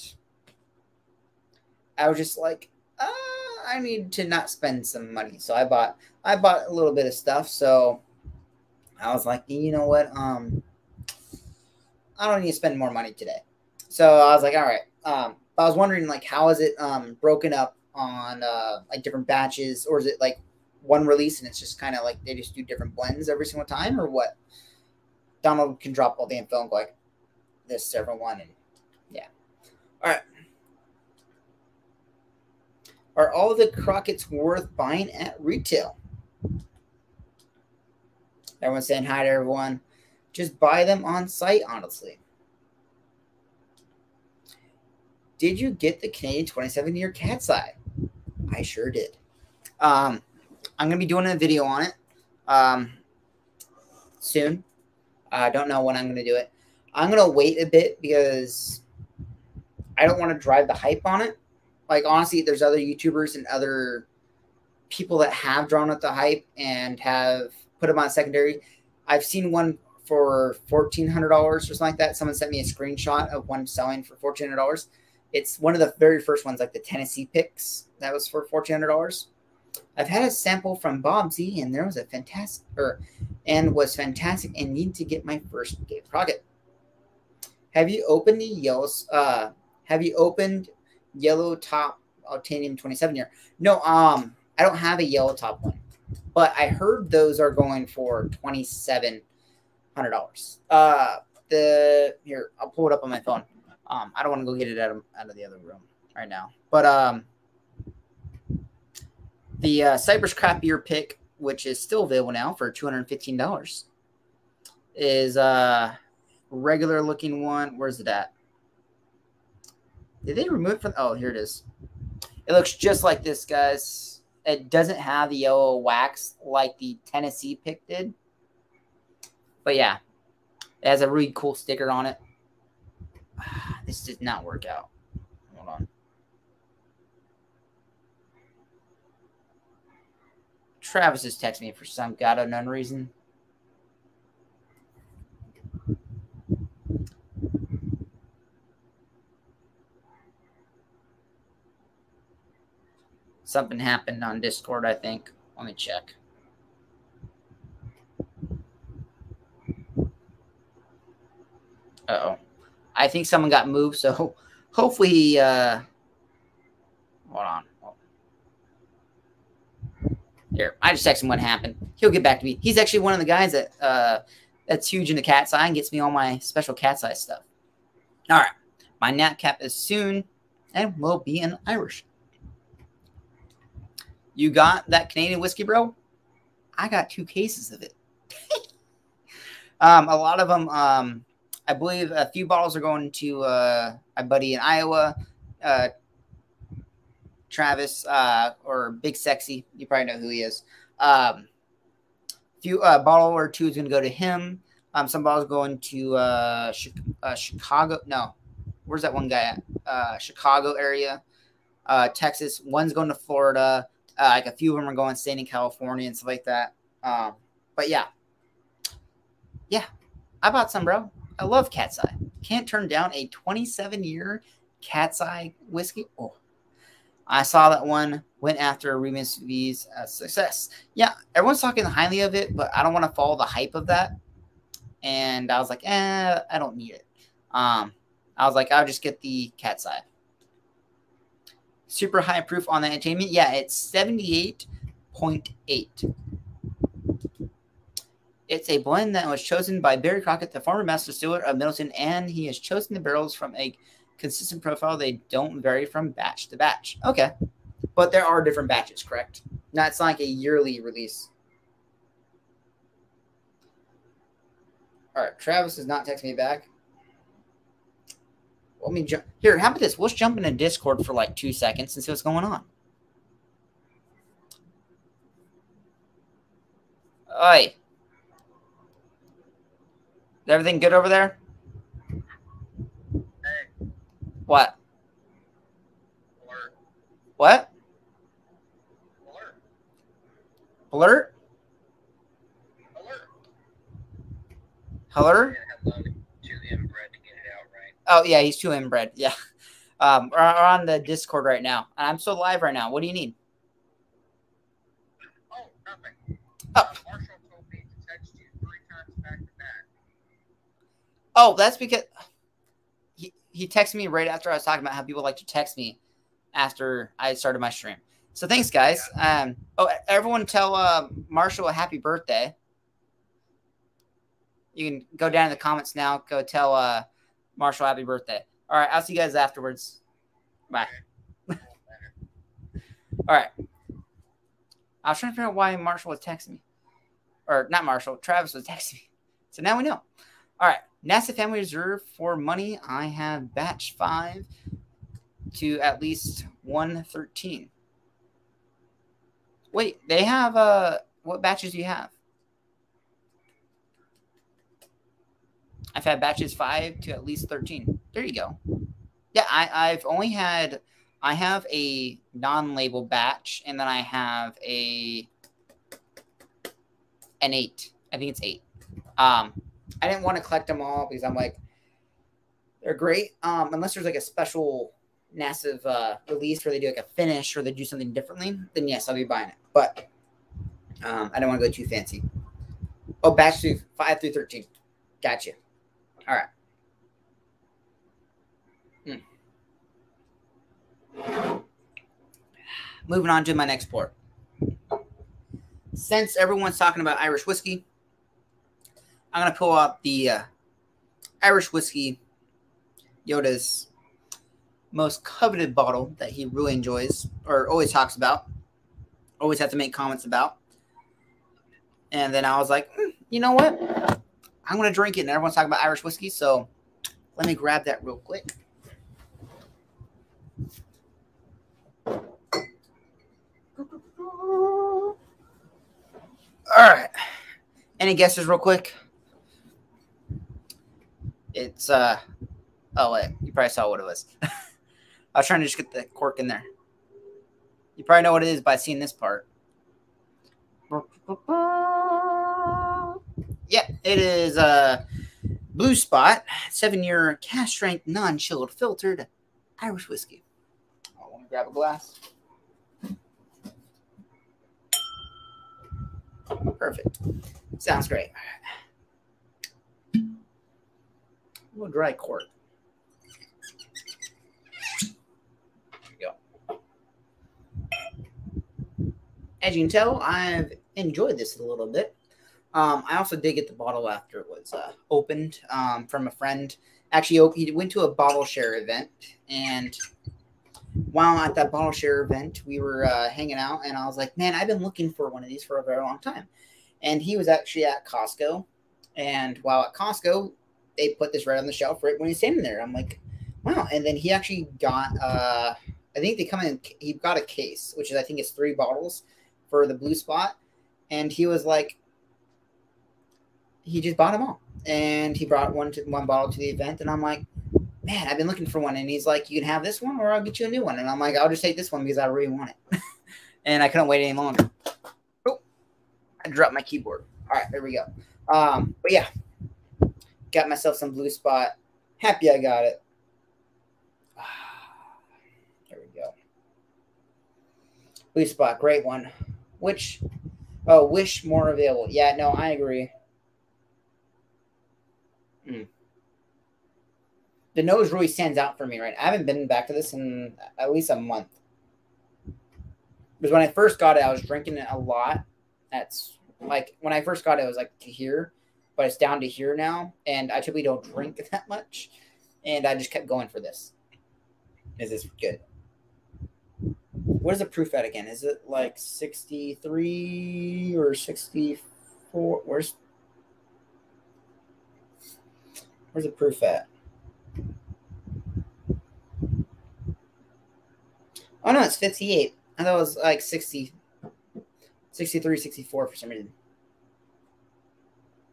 I was just like, I need to not spend some money. So I bought a little bit of stuff. So I was like, you know what? I don't need to spend more money today. So I was like, all right. I was wondering like, how is it broken up on like different batches, or is it like one release and it's just kind of like they just do different blends every single time, or what? Donald can drop all the info and go like this to everyone, and yeah. All Are all the Crockett's worth buying at retail? Everyone's saying hi to everyone. Just buy them on site, honestly. Did you get the Canadian 27-year cat's eye? I sure did. I'm going to be doing a video on it soon. I don't know when I'm going to do it. I'm going to wait a bit because I don't want to drive the hype on it. Like, honestly, there's other YouTubers and other people that have drawn up the hype and have put them on secondary. I've seen one for $1,400 or something like that. Someone sent me a screenshot of one selling for $1,400. It's one of the very first ones, like the Tennessee Picks. That was for $1,400. I've had a sample from Bobsy, and there was a fantastic, was fantastic, and need to get my first Dave Crockett. Have you opened the yellows? Have you opened yellow top Titanium 27-year? No, I don't have a yellow top one, but I heard those are going for $2,700. Here, I'll pull it up on my phone. I don't want to go get it out of the other room right now. But the Cypress Craft Beer pick, which is still available now for $215, is a regular looking one. Where's it at? Did they remove it from? Oh, here it is. It looks just like this, guys. It doesn't have the yellow wax like the Tennessee pick did. But yeah, it has a really cool sticker on it. This did not work out. Hold on. Travis is texting me for some god unknown reason. Something happened on Discord, I think. Let me check. Uh-oh. I think someone got moved, so hopefully, hold on. Here, I just texted him what happened. He'll get back to me. He's actually one of the guys that that's huge in the cat's eye and gets me all my special cat's eye stuff. All right. My nap cap is soon and will be in Irish. You got that Canadian whiskey, bro? I got 2 cases of it. A lot of them, I believe a few bottles are going to my buddy in Iowa, Travis, or Big Sexy. You probably know who he is. Few bottle or 2 is going to go to him. Some bottles going to Chicago. No, where's that one guy at? Chicago area, Texas. One's going to Florida. Like a few of them are going staying in California and stuff like that. But yeah, I bought some, bro. I love Cat's Eye. Can't turn down a 27-year Cat's Eye whiskey. Oh, I saw that one. Went after Remus V's success. Yeah, everyone's talking highly of it, but I don't want to follow the hype of that. And I was like, I don't need it. I was like, I'll just get the Cat's Eye. Super high proof on the entertainment. Yeah, it's 78.8. It's a blend that was chosen by Barry Crockett, the former master distiller of Middleton, and he has chosen the barrels from a consistent profile. They don't vary from batch to batch. Okay. But there are different batches, correct? Now, it's not like a yearly release. All right. Travis is not texting me back. Let me jump. Here, how about this? Let's jump into Discord for like 2 seconds and see what's going on. Oi. Is everything good over there? Hey. What? Alert. What? Alert. Alert? Alert. Hello? Hello to the inbred to get it out right. Oh, yeah, he's too inbred. Yeah. We're on the Discord right now. I'm still live right now. What do you need? Oh, nothing. Oh. Marshall told me to text you 3 times back to back. Oh, that's because he texted me right after I was talking about how people like to text me after I started my stream. So thanks, guys. Everyone tell Marshall a happy birthday. You can go down in the comments now. Go tell Marshall happy birthday. All right, I'll see you guys afterwards. Bye. All right. I was trying to figure out why Marshall was texting me. Or not Marshall, Travis was texting me. So now we know. All right. NASA Family Reserve for money. I have batch 5 to at least 113. Wait, they have what batches do you have? I've had batches 5 to at least 13. There you go. Yeah, I've only had, I have a non-label batch, and then I have an 8. I think it's 8. I didn't want to collect them all because I'm like, they're great. Unless there's like a special NASA release where they do like a finish or they do something differently, then yes, I'll be buying it. But I don't want to go too fancy. Oh, batch 2, 5 through 13. Gotcha. All right. Moving on to my next pour. Since everyone's talking about Irish whiskey, I'm going to pull out the Irish whiskey, Yoda's most coveted bottle that he really enjoys or always talks about, always have to make comments about. And then I was like, you know what? I'm going to drink it. And everyone's talking about Irish whiskey, so let me grab that real quick. All right. Any guesses real quick? It's, oh, wait. You probably saw what it was. I was trying to just get the cork in there. You probably know what it is by seeing this part. Yeah, it is Blue Spot, 7-year cask strength, non-chilled, filtered Irish whiskey. I want to grab a glass. Perfect. Sounds great. A little dry cork. There you go. As you can tell, I've enjoyed this a little bit. I also did get the bottle after it was opened from a friend. Actually, he went to a bottle share event, and while at that bottle share event, we were hanging out, and I was like, man, I've been looking for one of these for a very long time. And he was actually at Costco, and while at Costco, they put this right on the shelf right when he's standing there. I'm like, wow. And then he actually got, I think they come in, he got a case, which is, I think it's 3 bottles for the Blue Spot. And he was like, he just bought them all. And he brought one bottle to the event, and I'm like, man, I've been looking for one. And he's like, you can have this one or I'll get you a new one. And I'm like, I'll just take this one because I really want it. And I couldn't wait any longer. Oh, I dropped my keyboard. All right, there we go. But yeah, got myself some Blue Spot. Happy I got it. There we go. Blue Spot, great one. Wish more available. Yeah, no, I agree. The nose really stands out for me, right? I haven't been back to this in at least a month. Because when I first got it, I was drinking it a lot. That's like, when I first got it, it was like to here, but it's down to here now. And I typically don't drink that much. And I just kept going for this. This is good. What is the proof at again? Is it like 63 or 64? Where's the proof at? Oh, no, it's 58. I thought it was like 60, 63, 64 for some reason.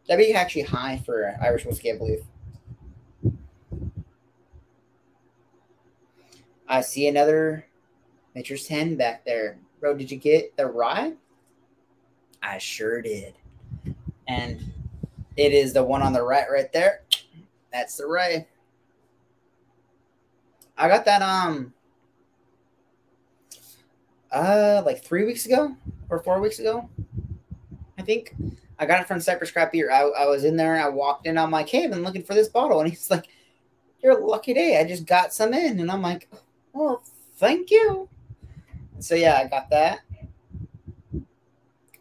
That'd be actually high for Irish whiskey, I believe. I see another Nature's 10 back there. Bro, did you get the rye? I sure did. And it is the one on the right there. That's the rye. I got that like 3 weeks ago or 4 weeks ago, I think. I got it from Cypress Craft Beer. I was in there, I walked in, I'm like, hey, I've been looking for this bottle. And he's like, you're a lucky day. I just got some in. And I'm like, well, thank you. So yeah, I got that.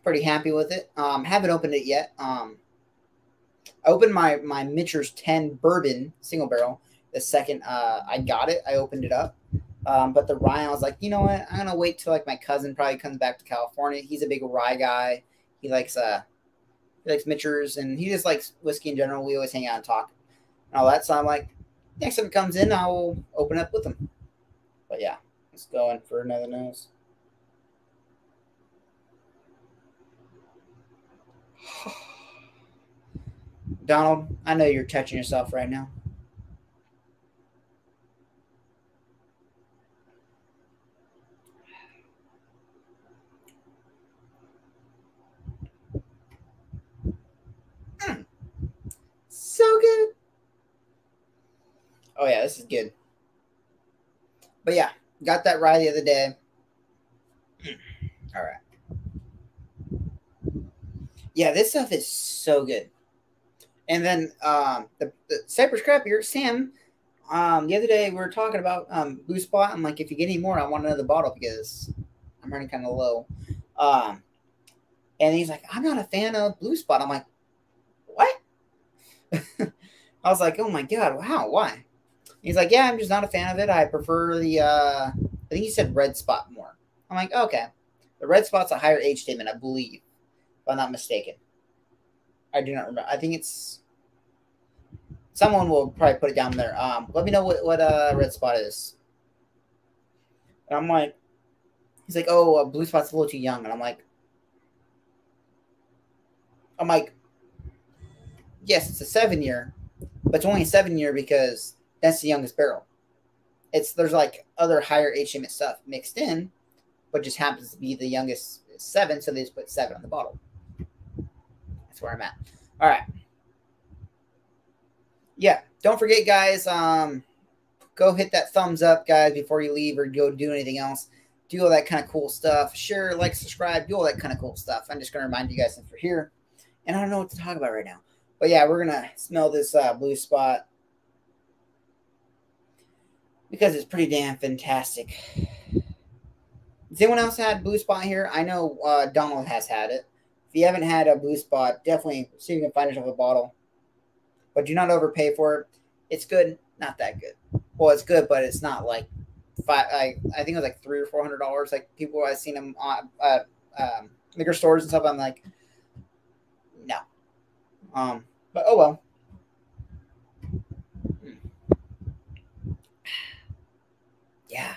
Pretty happy with it. Haven't opened it yet. I opened my Mitcher's 10 bourbon single barrel the second I got it. I opened it up But the rye, I was like, you know what? I'm gonna wait till like my cousin probably comes back to California. He's a big rye guy. He likes Mitchers, and he just likes whiskey in general. We always hang out and talk and all that. So I'm like, next time he comes in, I will open up with him. But yeah, let's go in for another nose. Donald, I know you're touching yourself right now. So good. Oh yeah, this is good. But yeah, got that rye the other day. All right. Yeah, this stuff is so good. And then the Cypress Crap here, Sam. The other day we were talking about Blue Spot. I'm like, if you get any more, I want another bottle because I'm running kind of low. And he's like, I'm not a fan of Blue Spot. I'm like, what? I was like, oh my god, wow, why? He's like, yeah, I'm just not a fan of it. I prefer the I think he said Red Spot more. I'm like, okay. The Red Spot's a higher age statement, I believe, if I'm not mistaken. I do not remember. I think it's someone will probably put it down there. Let me know what Red Spot is. And I'm like, he's like, oh, Blue Spot's a little too young, and I'm like, yes, it's a 7-year, but it's only a 7-year because that's the youngest barrel. There's like other higher age statement stuff mixed in, but just happens to be the youngest 7, so they just put 7 on the bottle. That's where I'm at. All right. Yeah, don't forget, guys, go hit that thumbs up, guys, before you leave or go do anything else. Do all that kind of cool stuff. Share, like, subscribe, do all that kind of cool stuff. I'm just going to remind you guys since we're here. And I don't know what to talk about right now. But yeah, we're going to smell this Blue Spot because it's pretty damn fantastic. Has anyone else had Blue Spot here? I know Donald has had it. If you haven't had a Blue Spot, definitely see if you can find yourself a bottle. But do not overpay for it. It's good, not that good. Well, it's good, but it's not like I think it was like $300 or $400. Like people I've seen them on liquor stores and stuff. I'm like, no. But oh well. Yeah,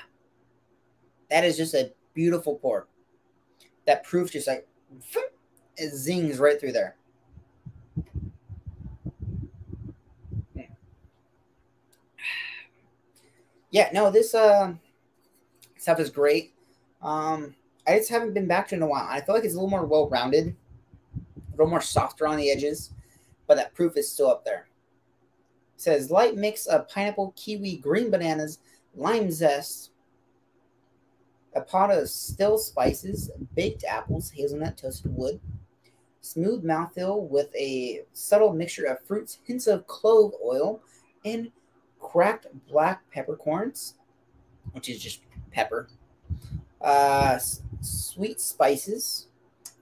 that is just a beautiful pour. That proof just like it zings right through there. Yeah, no, this stuff is great. I just haven't been back to it in a while. I feel like it's a little more well-rounded, a little more softer on the edges, but that proof is still up there. It says light mix of pineapple, kiwi, green bananas, lime zest, a pot of still spices, baked apples, hazelnut, toasted wood, smooth mouthfeel with a subtle mixture of fruits, hints of clove oil, and cracked black peppercorns, which is just pepper, sweet spices,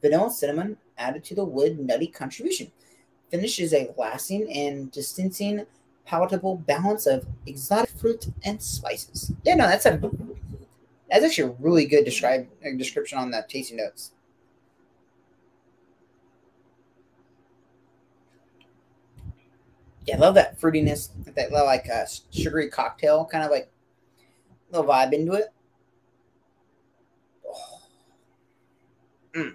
vanilla, cinnamon added to the wood nutty contribution. Finishes a lasting and distincting palatable balance of exotic fruit and spices. Yeah, no, that's actually a really good description on the tasting notes. Yeah, I love that fruitiness, that like sugary cocktail kind of like little vibe into it. Oh.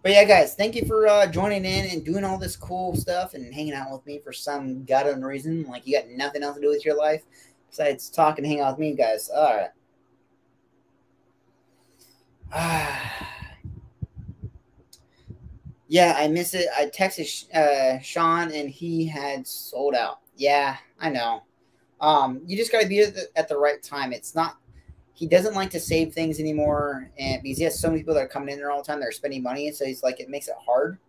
But yeah, guys, thank you for joining in and doing all this cool stuff and hanging out with me for some goddamn reason. Like you got nothing else to do with your life besides talk and hang out with me, guys. All right. Yeah, I miss it. I texted Sean, and he had sold out. Yeah, I know. You just got to be at the right time. It's not. He doesn't like to save things anymore, and because he has so many people that are coming in there all the time, they're spending money, and so he's like, it makes it hard.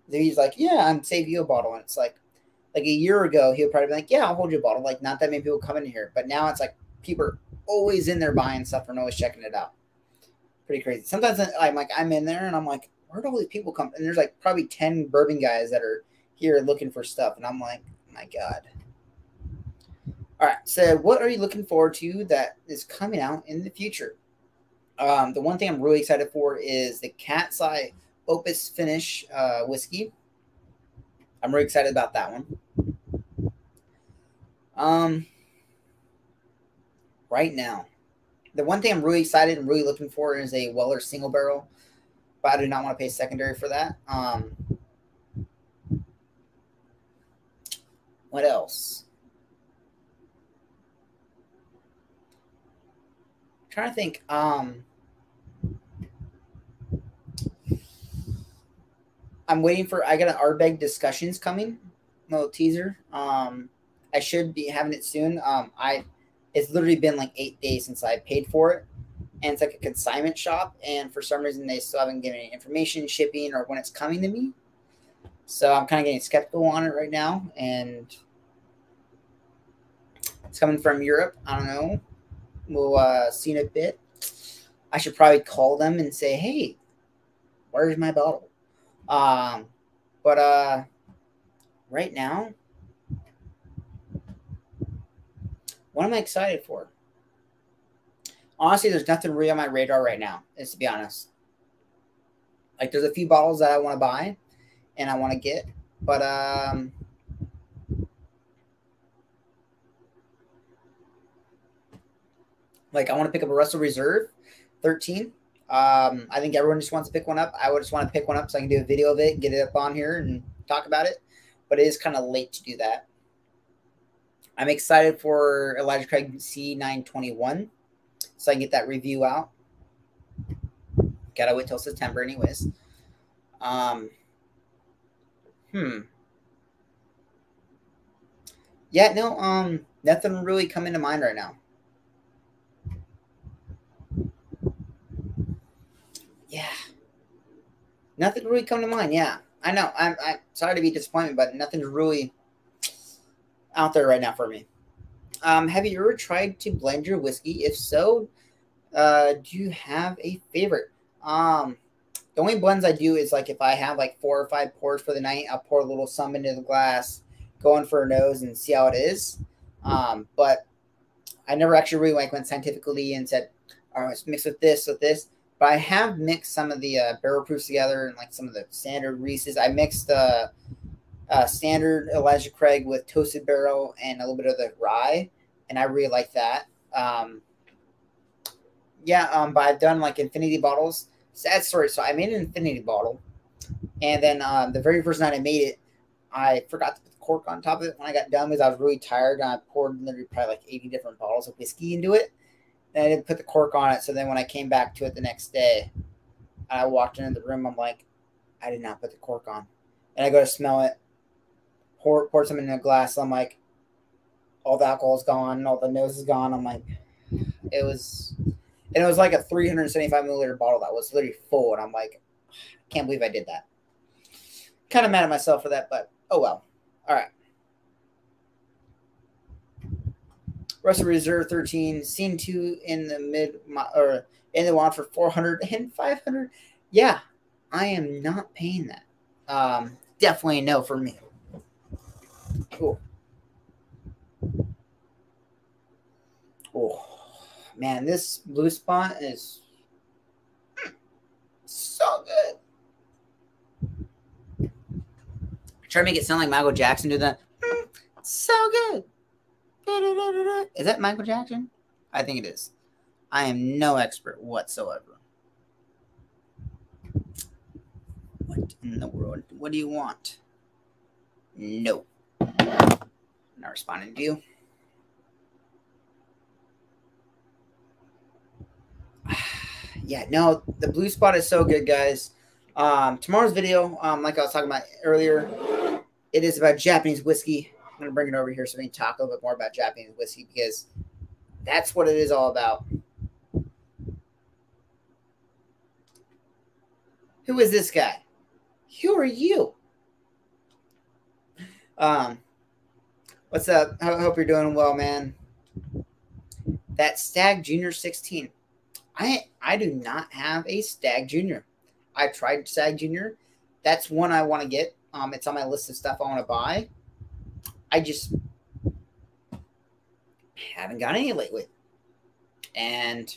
So he's like, yeah, I'm save you a bottle, and it's like a year ago, he would probably be like, yeah, I'll hold you a bottle. Like, not that many people come in here, but now it's like people are always in there buying stuff and always checking it out. Pretty crazy. Sometimes I'm in there, and I'm like, where'd all these people come? And there's like probably 10 bourbon guys that are here looking for stuff. And I'm like, my God. All right. So, what are you looking forward to that is coming out in the future? The one thing I'm really excited for is the Cat's Eye Opus Finish whiskey. I'm really excited about that one. Right now, the one thing I'm really excited and really looking for is a Weller single barrel, but I do not want to pay secondary for that. What else? I'm trying to think. I'm waiting for. I got an Ardbeg Discussions coming. A little teaser. I should be having it soon. It's literally been like 8 days since I paid for it, and it's like a consignment shop. And for some reason, they still haven't given any information, shipping, or when it's coming to me. So I'm kind of getting skeptical on it right now, and it's coming from Europe. I don't know. We'll see in a bit. I should probably call them and say, "Hey, where's my bottle?" But right now, what am I excited for? Honestly, there's nothing really on my radar right now, is to be honest. Like, there's a few bottles that I want to buy and I want to get, but like, I want to pick up a Russell Reserve 13. I think everyone just wants to pick one up. I would just want to pick one up so I can do a video of it, get it up on here and talk about it. But it is kind of late to do that. I'm excited for Elijah Craig C921 so I can get that review out. Gotta wait till September anyways. Yeah, no, nothing really coming to mind right now. Yeah. Nothing really coming to mind, yeah. I know. I'm sorry to be disappointed, but nothing's really out there right now for me. Have you ever tried to blend your whiskey? If so, do you have a favorite? The only blends I do is like if I have like 4 or 5 pours for the night, I'll pour a little some into the glass, go in for a nose and see how it is. But I never actually really went scientifically and said, all right, let's mix with this, But I have mixed some of the barrel proofs together and like some of the standard Reese's. I mixed the standard Elijah Craig with toasted barrel and a little bit of the rye, and I really like that. But I've done like infinity bottles. Sad story. So I made an infinity bottle, and then the very first night I made it, I forgot to put the cork on top of it when I got done because I was really tired, and I poured literally probably like 80 different bottles of whiskey into it. And I didn't put the cork on it, so then when I came back to it the next day, and I walked into the room, I'm like, I did not put the cork on. And I go to smell it, pour some in a glass. I'm like, all the alcohol's gone, all the nose is gone. I'm like, it was like a 375 milliliter bottle that was literally full, and I'm like, I can't believe I did that. Kind of mad at myself for that, but oh well. All right. Russell Reserve 13, scene 2 in the in the one for 400 and 500. Yeah, I am not paying that. Definitely a no for me. Cool. Oh man, this blue spot is so good. Try to make it sound like Michael Jackson do that. So good. Is that Michael Jackson? I think it is. I am no expert whatsoever. What in the world? What do you want? No. I'm not responding to you. Yeah, no, the blue spot is so good, guys. Tomorrow's video, like I was talking about earlier, it is about Japanese whiskey. I'm going to bring it over here so we can talk a little bit more about Japanese whiskey because that's what it is all about. Who is this guy? Who are you? What's up? I hope you're doing well, man. That Stag Junior 16. I do not have a Stag Junior. I tried Stag Junior. That's one I want to get. It's on my list of stuff I want to buy. haven't got any lately. And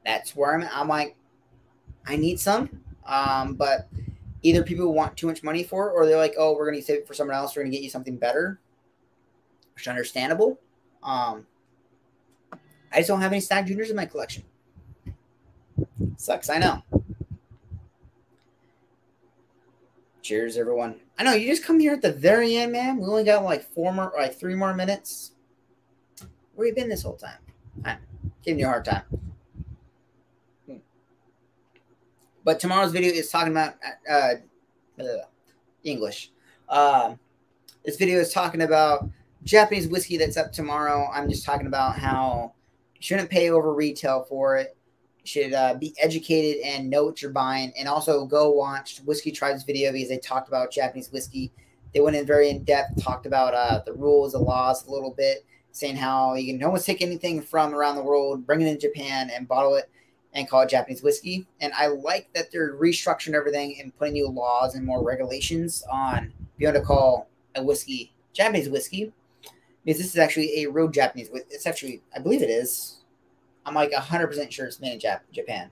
that's where I'm like, I need some. But either people want too much money for it, or they're like, oh, we're going to save it for someone else. We're going to get you something better, which is understandable. I just don't have any Stag Juniors in my collection. Sucks, I know. Cheers, everyone. I know you just come here at the very end, man. We only got like 3 more minutes. Where you been this whole time? I'm giving you a hard time. But tomorrow's video is talking about English. This video is talking about Japanese whiskey that's up tomorrow. I'm just talking about how you shouldn't pay over retail for it. You should be educated and know what you're buying. And also go watch Whiskey Tribe's video because they talked about Japanese whiskey. They went in very in-depth, talked about the rules, the laws a little bit, saying how you can almost take anything from around the world, bring it in Japan, and bottle it and call it Japanese whiskey. And I like that they're restructuring everything and putting new laws and more regulations on being able to call a whiskey Japanese whiskey. Because this is actually a real Japanese whiskey. It's actually, I believe it is. I'm like 100% sure it's made in Japan.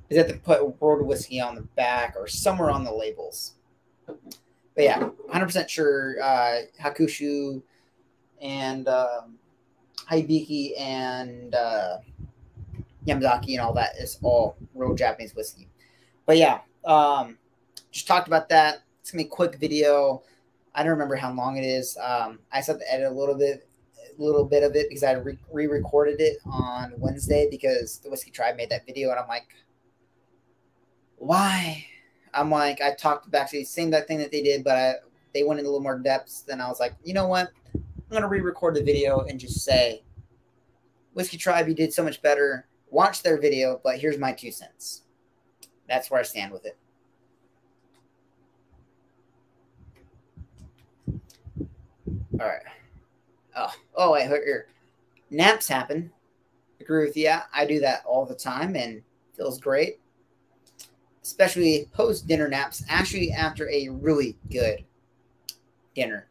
They have to put world whiskey on the back or somewhere on the labels. But yeah, 100% sure Hakushu and Hibiki and Yamazaki and all that is all real Japanese whiskey. But yeah, just talked about that. It's going to be a quick video. I don't remember how long it is. I just have to edit a little bit of it because I re-recorded it on Wednesday because the Whiskey Tribe made that video, and I'm like, why? I'm like, I talked back to the same thing that they did, but they went into a little more depths. Then I was like, you know what? I'm going to re-record the video and just say, Whiskey Tribe, you did so much better. Watch their video, but here's my 2 cents. That's where I stand with it. All right. Oh, wait, here. Naps happen. Agree with you. I do that all the time and feels great. Especially post-dinner naps. Actually, after a really good dinner.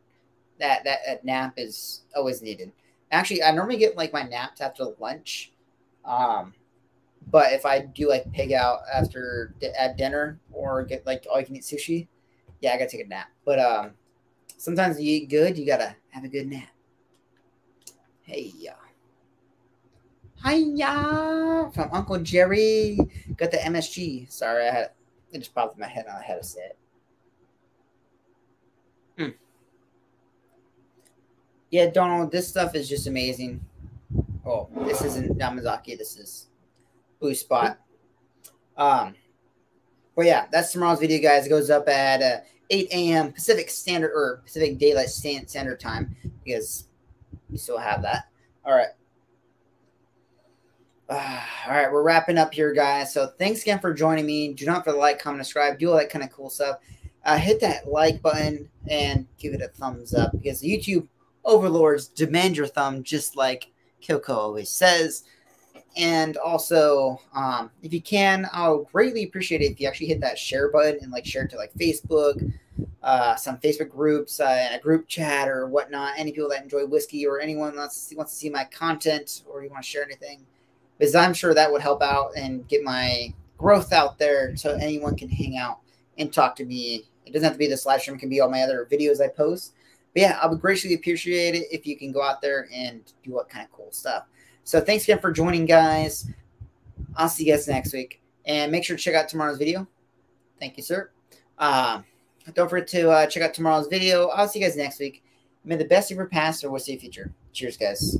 That nap is always needed. Actually, I normally get like my naps after lunch. But if I do like pig out at dinner or get like all you can eat sushi, yeah, I gotta take a nap. But sometimes you eat good, you gotta have a good nap. Hey ya. Hiya from Uncle Jerry. Got the MSG. Sorry, it just popped in my head and I had to say it. Yeah, Donald, this stuff is just amazing. Oh, this isn't Yamazaki. This is Blue Spot. But yeah, that's tomorrow's video, guys. It goes up at 8 a.m. Pacific Standard or Pacific Daylight Standard Time because we still have that. All right. All right, we're wrapping up here, guys. So thanks again for joining me. Do not forget to like, comment, subscribe, do all that kind of cool stuff. Hit that like button and give it a thumbs up because the YouTube overlords demand your thumb, just like Kyoko always says. And also, if you can, I'll greatly appreciate it if you actually hit that share button and like share it to like Facebook, some Facebook groups, and a group chat or whatnot. Any people that enjoy whiskey or anyone wants to see my content or you want to share anything, because I'm sure that would help out and get my growth out there so anyone can hang out and talk to me. It doesn't have to be this live stream. It can be all my other videos I post. But yeah, I would greatly appreciate it if you can go out there and do what kind of cool stuff. So thanks again for joining, guys. I'll see you guys next week. And make sure to check out tomorrow's video. Thank you, sir. Don't forget to check out tomorrow's video. I'll see you guys next week. May the best ever past or we'll see you future. Cheers, guys.